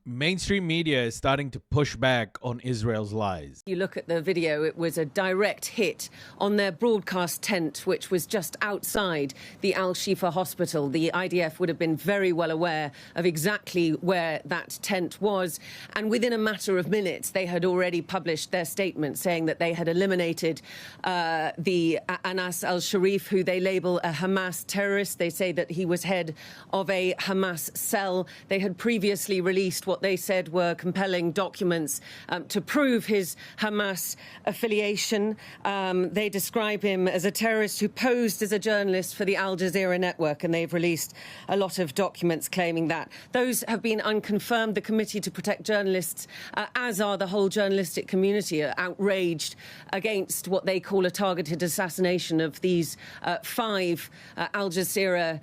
Mainstream media is starting to push back on Israel's lies. You look at the video, it was a direct hit on their broadcast tent, which was just outside the Shifa Hospital. The IDF would have been very well aware of exactly where that tent was. And within a matter of minutes, they had already published their statement saying that they had eliminated the Anas al-Sharif, who they label a Hamas terrorist. They say that he was head of a Hamas cell. They had previously released what they said were compelling documents to prove his Hamas affiliation. They describe him as a terrorist who posed as a journalist for the Al Jazeera network, and they've released a lot of documents claiming that. Those have been unconfirmed. The Committee to Protect Journalists, as are the whole journalistic community, are outraged against what they call a targeted assassination of these five Al Jazeera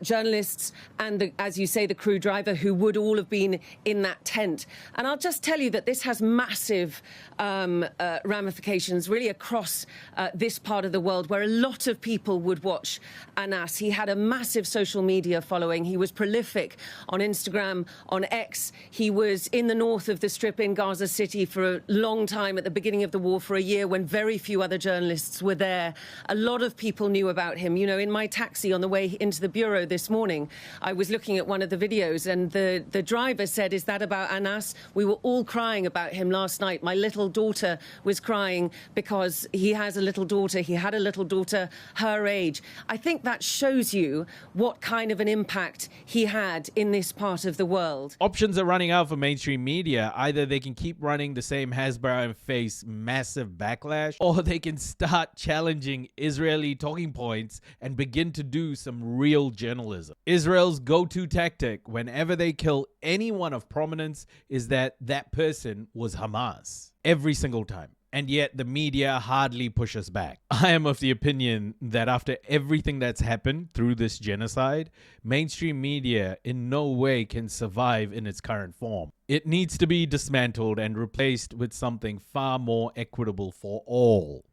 journalists and, as you say, the crew driver, who would all have been in that tent. And I'll just tell you that this has massive ramifications really across this part of the world, where a lot of people would watch Anas. He had a massive social media following. He was prolific on Instagram, on X. He was in the north of the Strip in Gaza City for a long time at the beginning of the war, for a year when very few other journalists were there. A lot of people knew about him. You know, in my taxi on the way into the bureau this morning, I was looking at one of the videos, and the driver said, "Is that about Anas? We were all crying about him last night. My little daughter was crying because he has a little daughter. He had a little daughter her age." I think that shows you what kind of an impact he had in this part of the world. Options are running out for mainstream media. Either they can keep running the same Hasbro and face massive backlash, or they can start challenging Israeli talking points and begin to do some real journalism. Israel's go-to tactic whenever they kill anyone of prominence is that that person was Hamas. Every single time. And yet the media hardly pushes back. I am of the opinion that after everything that's happened through this genocide, mainstream media in no way can survive in its current form. It needs to be dismantled and replaced with something far more equitable for all.